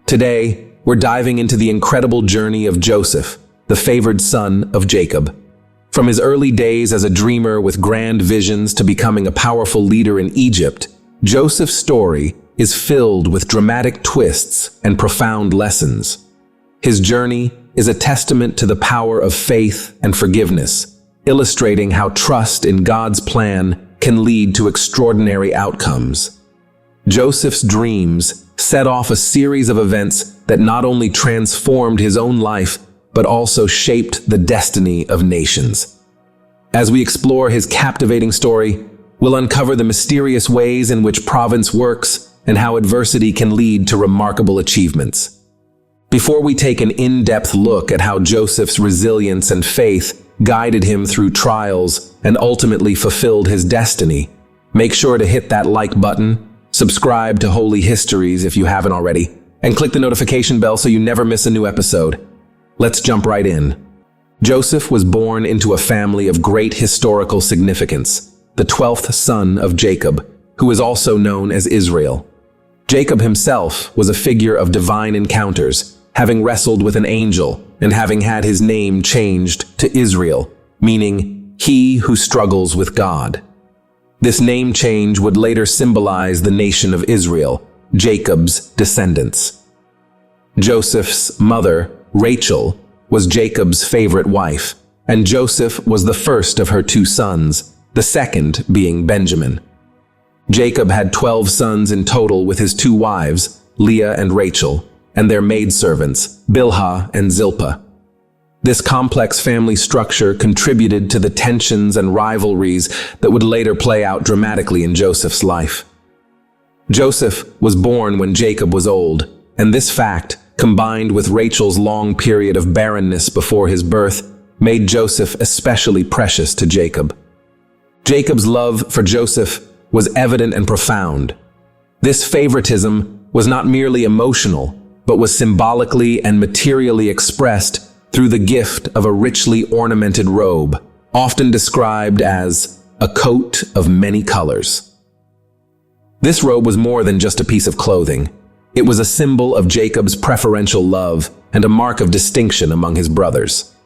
Today, we're diving into the incredible journey of Joseph, the favored son of Jacob. From his early days as a dreamer with grand visions to becoming a powerful leader in Egypt, Joseph's story is filled with dramatic twists and profound lessons. His journey is a testament to the power of faith and forgiveness, illustrating how trust in God's plan can lead to extraordinary outcomes. Joseph's dreams set off a series of events that not only transformed his own life, but also shaped the destiny of nations. As we explore his captivating story, we'll uncover the mysterious ways in which providence works and how adversity can lead to remarkable achievements. Before we take an in-depth look at how Joseph's resilience and faith guided him through trials and ultimately fulfilled his destiny, make sure to hit that like button, subscribe to Holy Histories if you haven't already, and click the notification bell so you never miss a new episode. Let's jump right in. Joseph was born into a family of great historical significance, the 12th son of Jacob, who is also known as Israel. Jacob himself was a figure of divine encounters, having wrestled with an angel and having had his name changed to Israel, meaning he who struggles with God. This name change would later symbolize the nation of Israel, Jacob's descendants. Joseph's mother, Rachel, was Jacob's favorite wife, and Joseph was the first of her 2 sons, the second being Benjamin. Jacob had 12 sons in total with his 2 wives, Leah and Rachel, and their maidservants, Bilhah and Zilpah. This complex family structure contributed to the tensions and rivalries that would later play out dramatically in Joseph's life. Joseph was born when Jacob was old, and this fact, combined with Rachel's long period of barrenness before his birth, made Joseph especially precious to Jacob. Jacob's love for Joseph was evident and profound. This favoritism was not merely emotional, but was symbolically and materially expressed through the gift of a richly ornamented robe, often described as a coat of many colors. This robe was more than just a piece of clothing. It was a symbol of Jacob's preferential love and a mark of distinction among his brothers.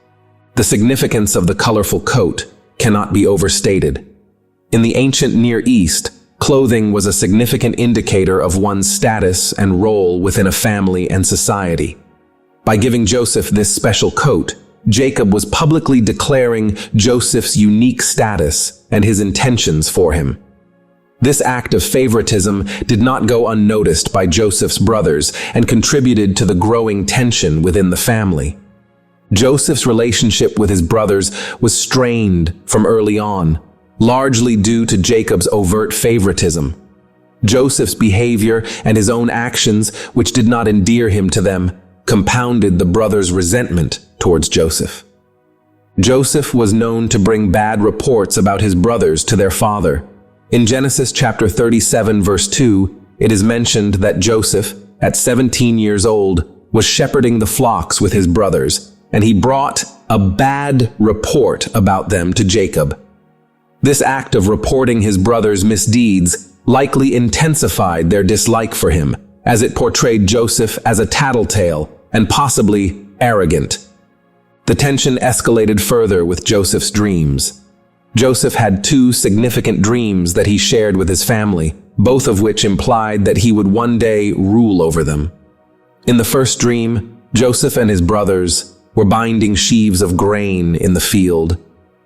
The significance of the colorful coat cannot be overstated. In the ancient Near East, clothing was a significant indicator of one's status and role within a family and society. By giving Joseph this special coat, Jacob was publicly declaring Joseph's unique status and his intentions for him. This act of favoritism did not go unnoticed by Joseph's brothers and contributed to the growing tension within the family. Joseph's relationship with his brothers was strained from early on, largely due to Jacob's overt favoritism. Joseph's behavior and his own actions, which did not endear him to them, compounded the brothers' resentment towards Joseph. Joseph was known to bring bad reports about his brothers to their father. In Genesis chapter 37, verse 2, it is mentioned that Joseph, at 17 years old, was shepherding the flocks with his brothers, and he brought a bad report about them to Jacob. This act of reporting his brothers' misdeeds likely intensified their dislike for him, as it portrayed Joseph as a tattletale and possibly arrogant. The tension escalated further with Joseph's dreams. Joseph had 2 significant dreams that he shared with his family, both of which implied that he would one day rule over them. In the first dream, Joseph and his brothers were binding sheaves of grain in the field,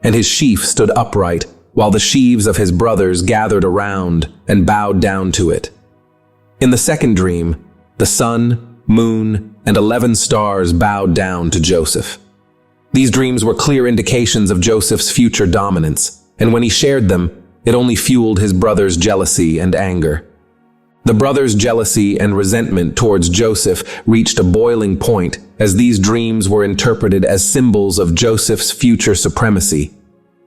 and his sheaf stood upright while the sheaves of his brothers gathered around and bowed down to it. In the second dream, the sun, moon, and 11 stars bowed down to Joseph. These dreams were clear indications of Joseph's future dominance, and when he shared them, it only fueled his brothers' jealousy and anger. The brothers' jealousy and resentment towards Joseph reached a boiling point as these dreams were interpreted as symbols of Joseph's future supremacy.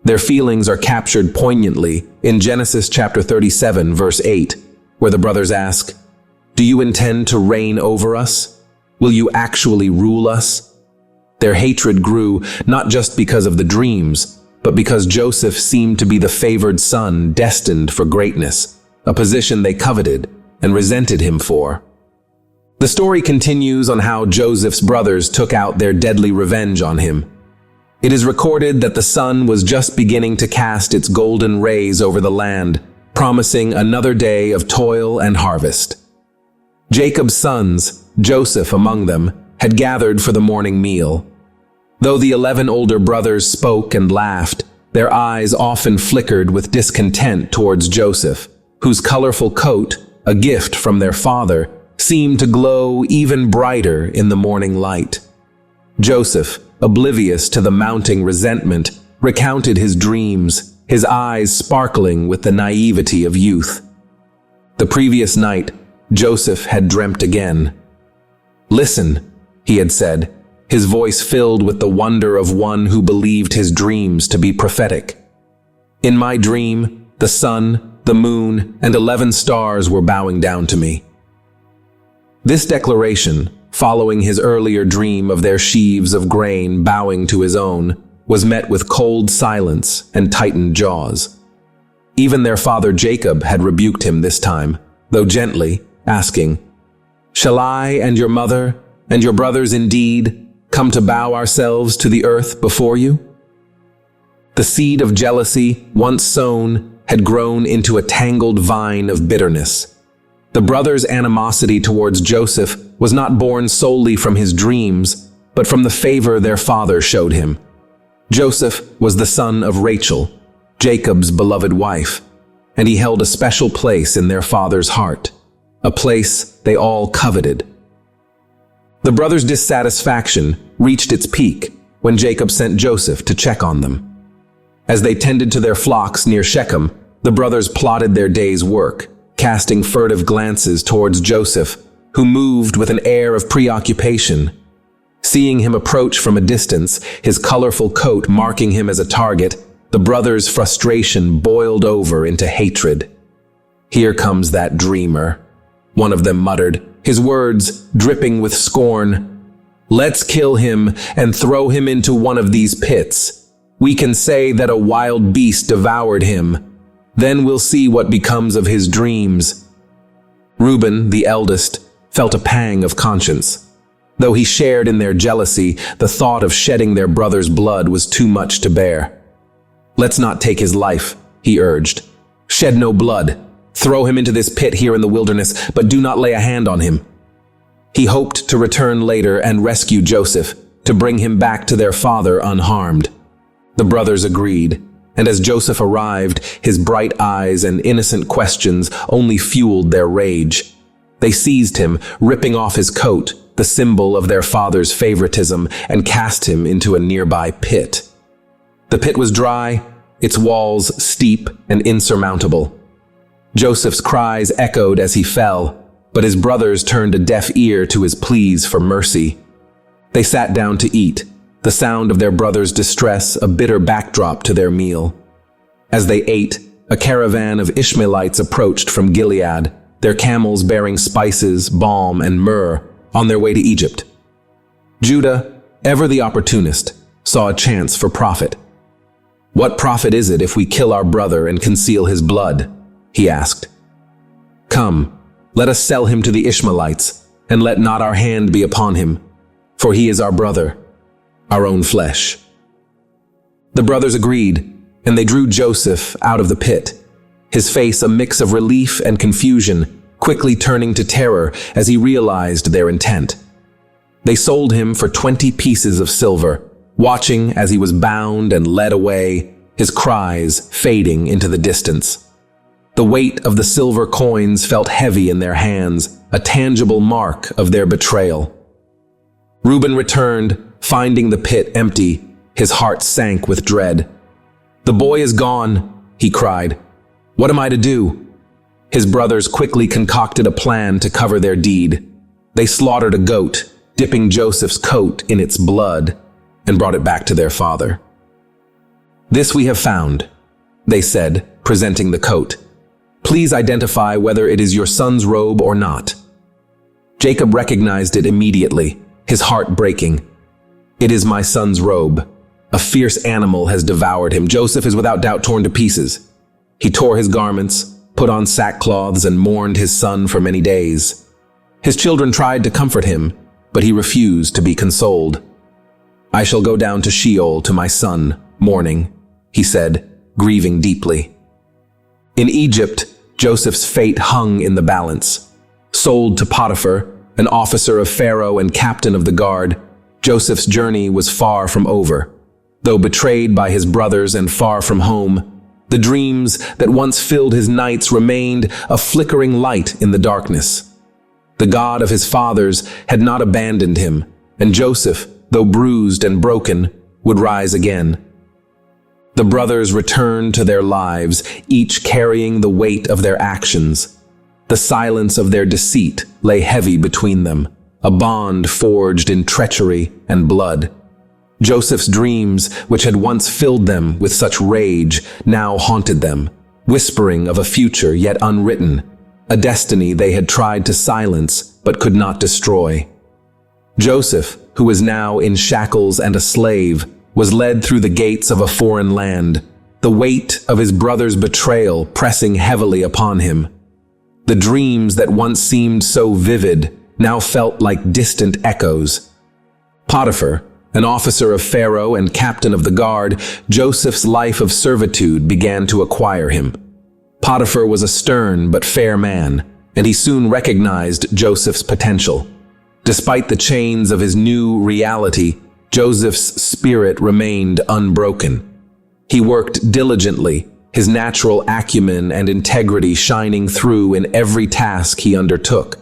Their feelings are captured poignantly in Genesis chapter 37, verse 8, where the brothers ask, "Do you intend to reign over us? Will you actually rule us?" Their hatred grew not just because of the dreams, but because Joseph seemed to be the favored son destined for greatness, a position they coveted and resented him for. The story continues on how Joseph's brothers took out their deadly revenge on him. It is recorded that the sun was just beginning to cast its golden rays over the land, promising another day of toil and harvest. Jacob's sons, Joseph among them, had gathered for the morning meal. Though the 11 older brothers spoke and laughed, their eyes often flickered with discontent towards Joseph, whose colorful coat, a gift from their father, seemed to glow even brighter in the morning light. Joseph, oblivious to the mounting resentment, recounted his dreams, his eyes sparkling with the naivety of youth. The previous night, Joseph had dreamt again. "Listen," he had said, his voice filled with the wonder of one who believed his dreams to be prophetic. "In my dream, the sun, the moon, and 11 stars were bowing down to me." This declaration, following his earlier dream of their sheaves of grain bowing to his own, was met with cold silence and tightened jaws. Even their father Jacob had rebuked him this time, though gently, asking, "Shall I and your mother and your brothers indeed come to bow ourselves to the earth before you?" The seed of jealousy, once sown, had grown into a tangled vine of bitterness. The brothers' animosity towards Joseph was not born solely from his dreams, but from the favor their father showed him. Joseph was the son of Rachel, Jacob's beloved wife, and he held a special place in their father's heart, a place they all coveted. The brothers' dissatisfaction reached its peak when Jacob sent Joseph to check on them. As they tended to their flocks near Shechem, the brothers plotted their day's work, casting furtive glances towards Joseph, who moved with an air of preoccupation. Seeing him approach from a distance, his colorful coat marking him as a target, the brothers' frustration boiled over into hatred. "Here comes that dreamer," one of them muttered, his words dripping with scorn. "Let's kill him and throw him into one of these pits. We can say that a wild beast devoured him. Then we'll see what becomes of his dreams." Reuben, the eldest, felt a pang of conscience. Though he shared in their jealousy, the thought of shedding their brother's blood was too much to bear. "Let's not take his life," he urged. "Shed no blood. Throw him into this pit here in the wilderness, but do not lay a hand on him." He hoped to return later and rescue Joseph, to bring him back to their father unharmed. The brothers agreed, and as Joseph arrived, his bright eyes and innocent questions only fueled their rage. They seized him, ripping off his coat, the symbol of their father's favoritism, and cast him into a nearby pit. The pit was dry, its walls steep and insurmountable. Joseph's cries echoed as he fell, but his brothers turned a deaf ear to his pleas for mercy. They sat down to eat, the sound of their brother's distress a bitter backdrop to their meal. As they ate, a caravan of Ishmaelites approached from Gilead, their camels bearing spices, balm, and myrrh, on their way to Egypt. Judah, ever the opportunist, saw a chance for profit. "What profit is it if we kill our brother and conceal his blood?" he asked. "Come, let us sell him to the Ishmaelites, and let not our hand be upon him, for he is our brother, our own flesh." The brothers agreed, and they drew Joseph out of the pit, his face a mix of relief and confusion, quickly turning to terror as he realized their intent. They sold him for 20 pieces of silver, watching as he was bound and led away, his cries fading into the distance. The weight of the silver coins felt heavy in their hands, a tangible mark of their betrayal. Reuben returned, finding the pit empty. His heart sank with dread. "The boy is gone," he cried. "What am I to do?" His brothers quickly concocted a plan to cover their deed. They slaughtered a goat, dipping Joseph's coat in its blood, and brought it back to their father. "This we have found," they said, presenting the coat. "Please identify whether it is your son's robe or not." Jacob recognized it immediately, his heart breaking. "It is my son's robe. A fierce animal has devoured him. Joseph is without doubt torn to pieces." He tore his garments, put on sackcloths, and mourned his son for many days. His children tried to comfort him, but he refused to be consoled. "I shall go down to Sheol to my son, mourning," he said, grieving deeply. In Egypt, Joseph's fate hung in the balance. Sold to Potiphar, an officer of Pharaoh and captain of the guard, Joseph's journey was far from over. Though betrayed by his brothers and far from home, the dreams that once filled his nights remained a flickering light in the darkness. The God of his fathers had not abandoned him, and Joseph, though bruised and broken, would rise again. The brothers returned to their lives, each carrying the weight of their actions. The silence of their deceit lay heavy between them, a bond forged in treachery and blood. Joseph's dreams, which had once filled them with such rage, now haunted them, whispering of a future yet unwritten, a destiny they had tried to silence but could not destroy. Joseph, who was now in shackles and a slave, was led through the gates of a foreign land, the weight of his brother's betrayal pressing heavily upon him. The dreams that once seemed so vivid now felt like distant echoes. Potiphar, an officer of Pharaoh and captain of the guard, Joseph's life of servitude began to acquire him. Potiphar was a stern but fair man, and he soon recognized Joseph's potential. Despite the chains of his new reality, Joseph's spirit remained unbroken. He worked diligently, his natural acumen and integrity shining through in every task he undertook.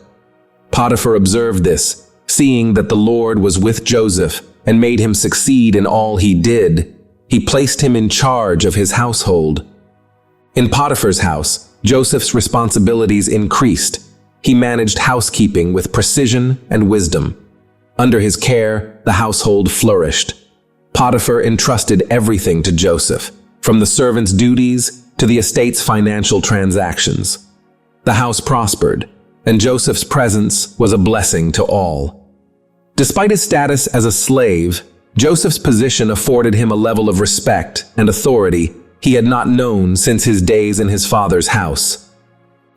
Potiphar observed this, seeing that the Lord was with Joseph and made him succeed in all he did. He placed him in charge of his household. In Potiphar's house, Joseph's responsibilities increased. He managed housekeeping with precision and wisdom. Under his care, the household flourished. Potiphar entrusted everything to Joseph, from the servant's duties to the estate's financial transactions. The house prospered, and Joseph's presence was a blessing to all. Despite his status as a slave, Joseph's position afforded him a level of respect and authority he had not known since his days in his father's house.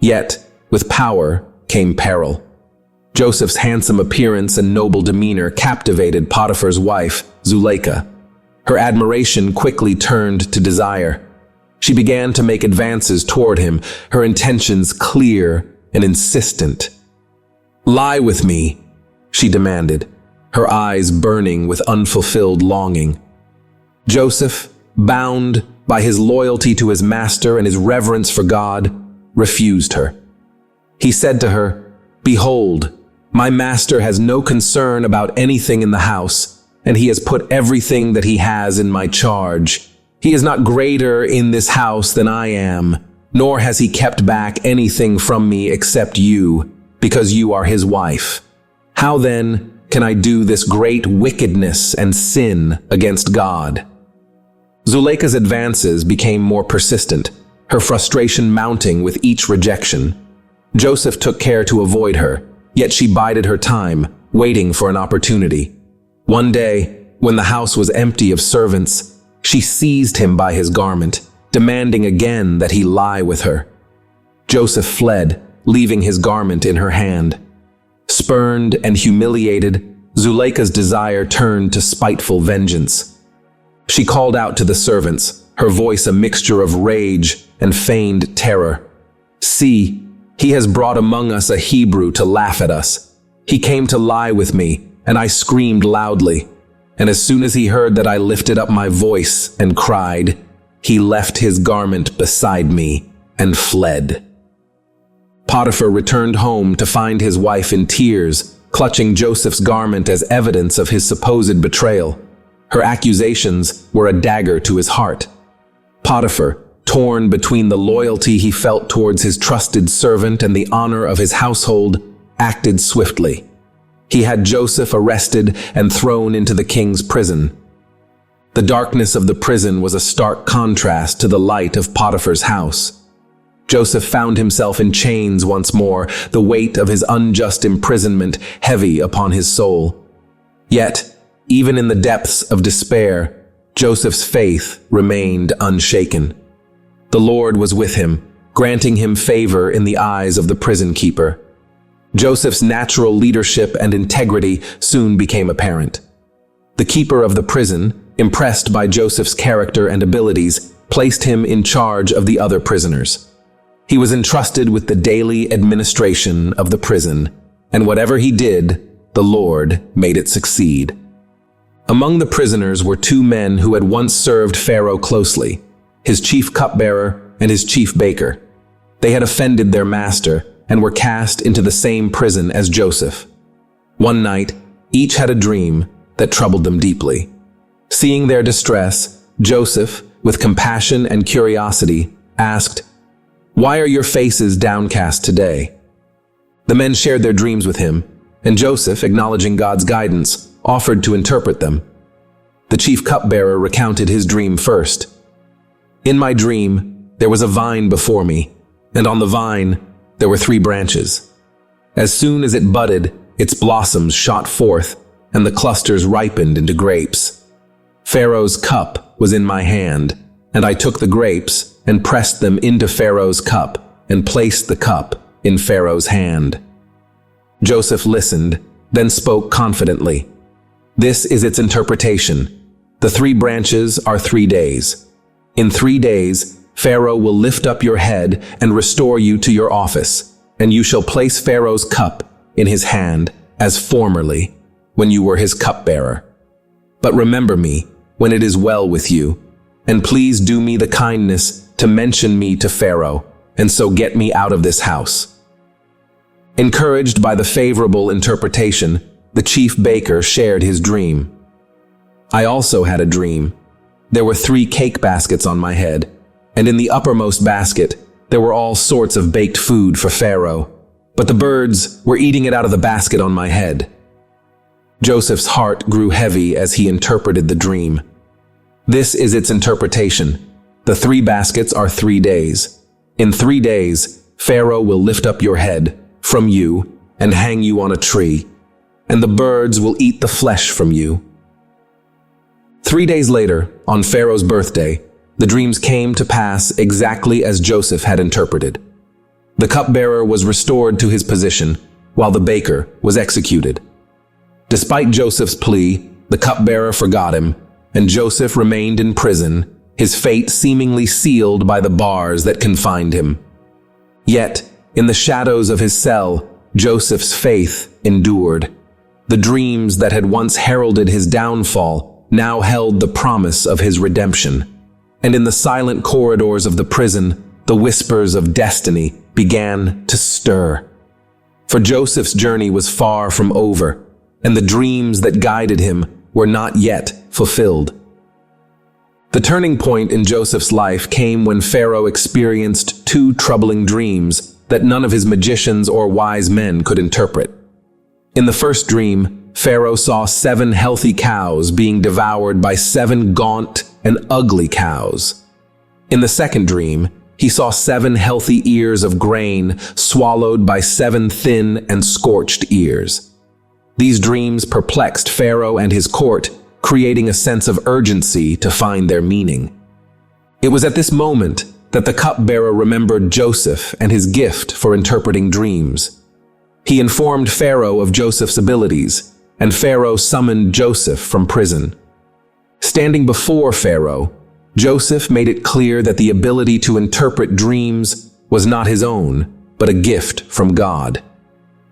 Yet, with power came peril. Joseph's handsome appearance and noble demeanor captivated Potiphar's wife, Zuleika. Her admiration quickly turned to desire. She began to make advances toward him, her intentions clear and insistent. "Lie with me," she demanded, her eyes burning with unfulfilled longing. Joseph, bound by his loyalty to his master and his reverence for God, refused her. He said to her, "Behold, my master has no concern about anything in the house, and he has put everything that he has in my charge. He is not greater in this house than I am, nor has he kept back anything from me except you, because you are his wife. How then can I do this great wickedness and sin against God?" Zuleika's advances became more persistent, her frustration mounting with each rejection. Joseph took care to avoid her, yet she bided her time, waiting for an opportunity. One day, when the house was empty of servants, she seized him by his garment, demanding again that he lie with her. Joseph fled, leaving his garment in her hand. Spurned and humiliated, Zuleika's desire turned to spiteful vengeance. She called out to the servants, her voice a mixture of rage and feigned terror. "See, he has brought among us a Hebrew to laugh at us. He came to lie with me, and I screamed loudly. And as soon as he heard that I lifted up my voice and cried, he left his garment beside me and fled." Potiphar returned home to find his wife in tears, clutching Joseph's garment as evidence of his supposed betrayal. Her accusations were a dagger to his heart. Potiphar, torn between the loyalty he felt towards his trusted servant and the honor of his household, acted swiftly. He had Joseph arrested and thrown into the king's prison. The darkness of the prison was a stark contrast to the light of Potiphar's house. Joseph found himself in chains once more, the weight of his unjust imprisonment heavy upon his soul. Yet, even in the depths of despair, Joseph's faith remained unshaken. The Lord was with him, granting him favor in the eyes of the prison keeper. Joseph's natural leadership and integrity soon became apparent. The keeper of the prison, impressed by Joseph's character and abilities, placed him in charge of the other prisoners. He was entrusted with the daily administration of the prison, and whatever he did, the Lord made it succeed. Among the prisoners were two men who had once served Pharaoh closely, his chief cupbearer and his chief baker. They had offended their master and were cast into the same prison as Joseph. One night, each had a dream that troubled them deeply. Seeing their distress, Joseph, with compassion and curiosity, asked, "Why are your faces downcast today?" The men shared their dreams with him, and Joseph, acknowledging God's guidance, offered to interpret them. The chief cupbearer recounted his dream first. "In my dream, there was a vine before me, and on the vine, there were 3 branches. As soon as it budded, its blossoms shot forth, and the clusters ripened into grapes. Pharaoh's cup was in my hand, and I took the grapes and pressed them into Pharaoh's cup and placed the cup in Pharaoh's hand." Joseph listened, then spoke confidently. "This is its interpretation. The 3 branches are 3 days. In 3 days, Pharaoh will lift up your head and restore you to your office, and you shall place Pharaoh's cup in his hand as formerly, when you were his cupbearer. But remember me when it is well with you, and please do me the kindness to mention me to Pharaoh, and so get me out of this house." Encouraged by the favorable interpretation, the chief baker shared his dream. "I also had a dream. There were 3 cake baskets on my head, and in the uppermost basket, there were all sorts of baked food for Pharaoh, but the birds were eating it out of the basket on my head." Joseph's heart grew heavy as he interpreted the dream. "This is its interpretation. The 3 baskets are 3 days. In 3 days, Pharaoh will lift up your head from you and hang you on a tree, and the birds will eat the flesh from you." 3 days later, on Pharaoh's birthday, the dreams came to pass exactly as Joseph had interpreted. The cupbearer was restored to his position, while the baker was executed. Despite Joseph's plea, the cupbearer forgot him, and Joseph remained in prison, his fate seemingly sealed by the bars that confined him. Yet, in the shadows of his cell, Joseph's faith endured. The dreams that had once heralded his downfall now held the promise of his redemption. And in the silent corridors of the prison, the whispers of destiny began to stir. For Joseph's journey was far from over, and the dreams that guided him were not yet fulfilled. The turning point in Joseph's life came when Pharaoh experienced 2 troubling dreams that none of his magicians or wise men could interpret. In the first dream, Pharaoh saw 7 healthy cows being devoured by 7 gaunt and ugly cows. In the second dream, he saw 7 healthy ears of grain swallowed by 7 thin and scorched ears. These dreams perplexed Pharaoh and his court, creating a sense of urgency to find their meaning. It was at this moment that the cupbearer remembered Joseph and his gift for interpreting dreams. He informed Pharaoh of Joseph's abilities, and Pharaoh summoned Joseph from prison. Standing before Pharaoh, Joseph made it clear that the ability to interpret dreams was not his own, but a gift from God.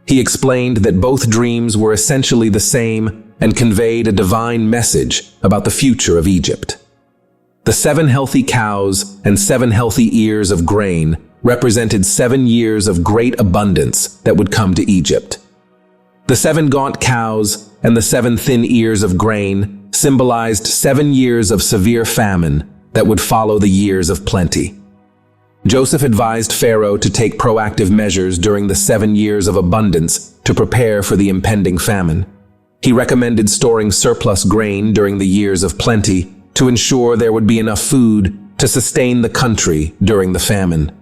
He explained that both dreams were essentially the same and conveyed a divine message about the future of Egypt. The 7 healthy cows and 7 healthy ears of grain represented 7 years of great abundance that would come to Egypt. The 7 gaunt cows and the 7 thin ears of grain symbolized 7 years of severe famine that would follow the years of plenty. Joseph advised Pharaoh to take proactive measures during the 7 years of abundance to prepare for the impending famine. He recommended storing surplus grain during the years of plenty to ensure there would be enough food to sustain the country during the famine.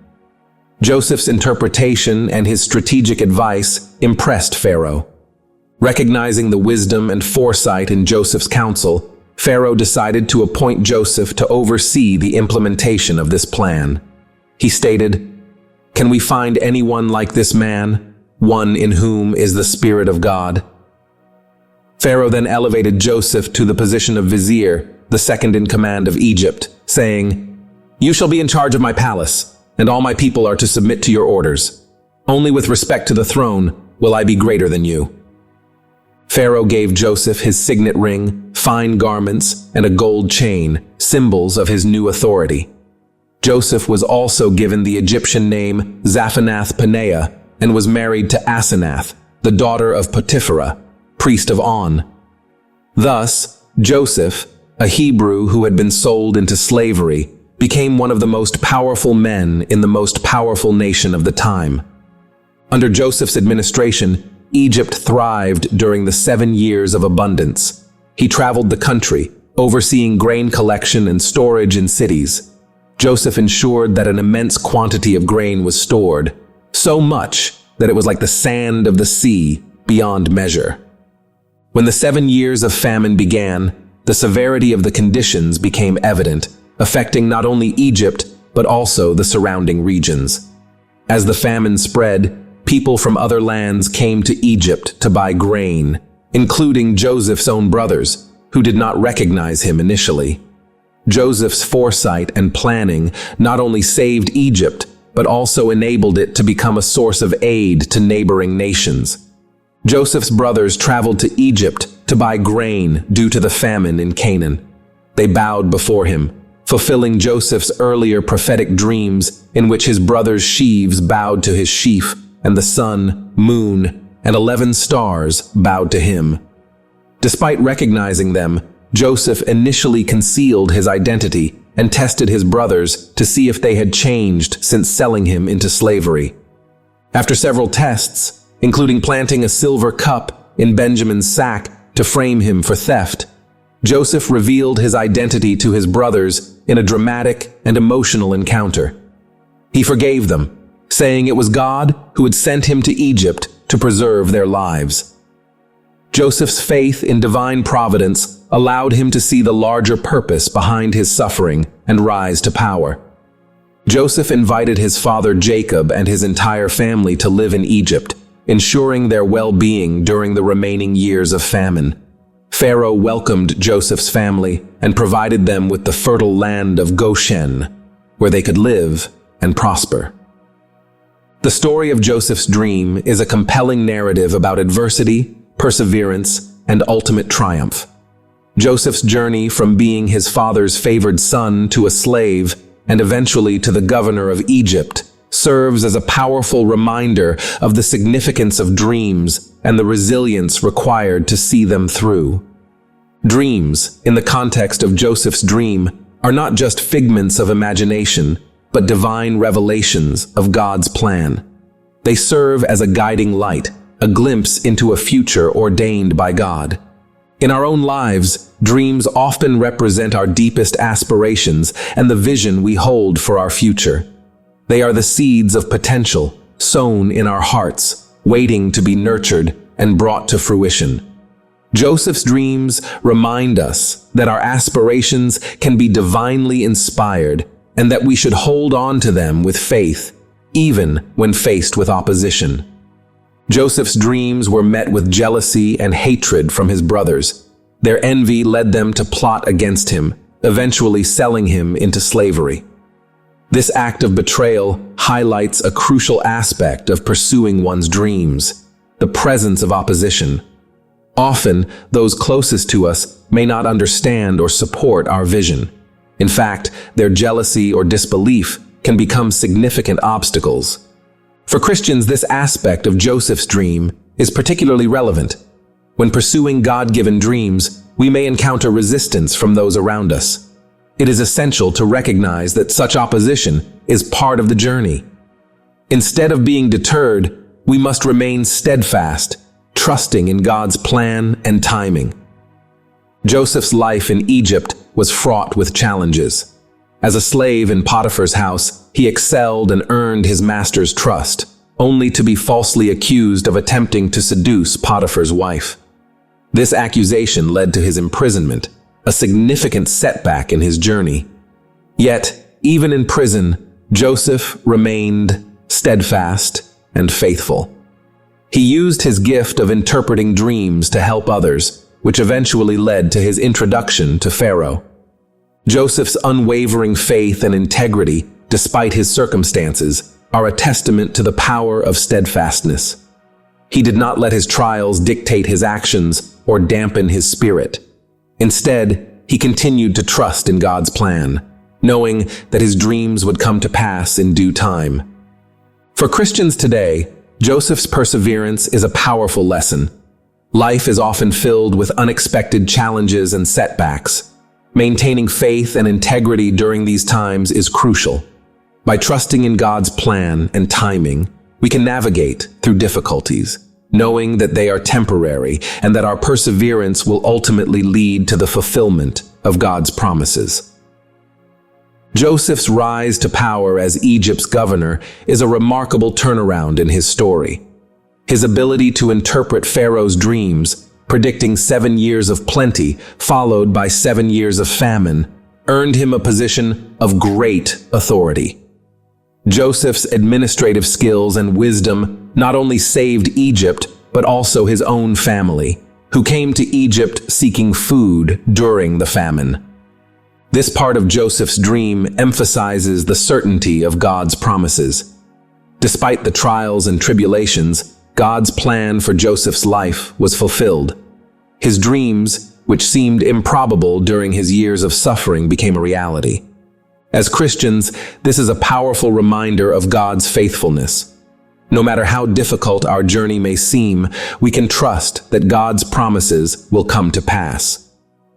Joseph's interpretation and his strategic advice impressed Pharaoh. Recognizing the wisdom and foresight in Joseph's counsel, Pharaoh decided to appoint Joseph to oversee the implementation of this plan. He stated, "Can we find anyone like this man? one in whom is the Spirit of God. Pharaoh then elevated Joseph to the position of vizier, the second in command of Egypt, saying, "You shall be in charge of my palace, and all my people are to submit to your orders. Only with respect to the throne will I be greater than you." Pharaoh gave Joseph his signet ring, fine garments, and a gold chain, symbols of his new authority. Joseph was also given the Egyptian name Zaphanath-Paneah and was married to Asenath, the daughter of Potiphera, priest of On. Thus, Joseph, a Hebrew who had been sold into slavery, became one of the most powerful men in the most powerful nation of the time. Under Joseph's administration, Egypt thrived during the 7 years of abundance. He traveled the country, overseeing grain collection and storage in cities. Joseph ensured that an immense quantity of grain was stored, so much that it was like the sand of the sea, beyond measure. When the 7 years of famine began, the severity of the conditions became evident, affecting not only Egypt, but also the surrounding regions. As the famine spread, people from other lands came to Egypt to buy grain, including Joseph's own brothers, who did not recognize him initially. Joseph's foresight and planning not only saved Egypt, but also enabled it to become a source of aid to neighboring nations. Joseph's brothers traveled to Egypt to buy grain due to the famine in Canaan. They bowed before him, fulfilling Joseph's earlier prophetic dreams in which his brothers' sheaves bowed to his sheaf, and the sun, moon, and 11 stars bowed to him. Despite recognizing them, Joseph initially concealed his identity and tested his brothers to see if they had changed since selling him into slavery. After several tests, including planting a silver cup in Benjamin's sack to frame him for theft, Joseph revealed his identity to his brothers in a dramatic and emotional encounter. He forgave them, saying it was God who had sent him to Egypt to preserve their lives. Joseph's faith in divine providence allowed him to see the larger purpose behind his suffering and rise to power. Joseph invited his father Jacob and his entire family to live in Egypt, ensuring their well-being during the remaining years of famine. Pharaoh welcomed Joseph's family and provided them with the fertile land of Goshen, where they could live and prosper. The story of Joseph's dream is a compelling narrative about adversity, perseverance, and ultimate triumph. Joseph's journey from being his father's favored son to a slave and eventually to the governor of Egypt serves as a powerful reminder of the significance of dreams and the resilience required to see them through. Dreams, in the context of Joseph's dream, are not just figments of imagination, but divine revelations of God's plan. They serve as a guiding light, a glimpse into a future ordained by God. In our own lives, dreams often represent our deepest aspirations and the vision we hold for our future. They are the seeds of potential sown in our hearts, waiting to be nurtured and brought to fruition. Joseph's dreams remind us that our aspirations can be divinely inspired and that we should hold on to them with faith, even when faced with opposition. Joseph's dreams were met with jealousy and hatred from his brothers. Their envy led them to plot against him, eventually selling him into slavery. This act of betrayal highlights a crucial aspect of pursuing one's dreams: the presence of opposition. Often, those closest to us may not understand or support our vision. In fact, their jealousy or disbelief can become significant obstacles. For Christians, this aspect of Joseph's dream is particularly relevant. When pursuing God-given dreams, we may encounter resistance from those around us. It is essential to recognize that such opposition is part of the journey. Instead of being deterred, we must remain steadfast, trusting in God's plan and timing. Joseph's life in Egypt was fraught with challenges. As a slave in Potiphar's house, he excelled and earned his master's trust, only to be falsely accused of attempting to seduce Potiphar's wife. This accusation led to his imprisonment, a significant setback in his journey. Yet, even in prison, Joseph remained steadfast and faithful. He used his gift of interpreting dreams to help others, which eventually led to his introduction to Pharaoh. Joseph's unwavering faith and integrity, despite his circumstances, are a testament to the power of steadfastness. He did not let his trials dictate his actions or dampen his spirit. Instead, he continued to trust in God's plan, knowing that his dreams would come to pass in due time. For Christians today, Joseph's perseverance is a powerful lesson. Life is often filled with unexpected challenges and setbacks. Maintaining faith and integrity during these times is crucial. By trusting in God's plan and timing, we can navigate through difficulties, knowing that they are temporary and that our perseverance will ultimately lead to the fulfillment of God's promises. Joseph's rise to power as Egypt's governor is a remarkable turnaround in his story. His ability to interpret Pharaoh's dreams, predicting 7 years of plenty followed by 7 years of famine, earned him a position of great authority. Joseph's administrative skills and wisdom not only saved Egypt, but also his own family, who came to Egypt seeking food during the famine. This part of Joseph's dream emphasizes the certainty of God's promises. Despite the trials and tribulations, God's plan for Joseph's life was fulfilled. His dreams, which seemed improbable during his years of suffering, became a reality. As Christians, this is a powerful reminder of God's faithfulness. No matter how difficult our journey may seem, we can trust that God's promises will come to pass.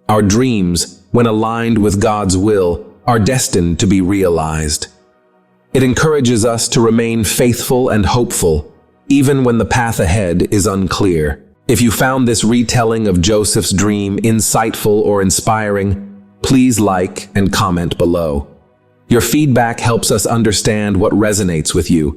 Our dreams, when aligned with God's will, are destined to be realized. It encourages us to remain faithful and hopeful, even when the path ahead is unclear. If you found this retelling of Joseph's dream insightful or inspiring, please like and comment below. Your feedback helps us understand what resonates with you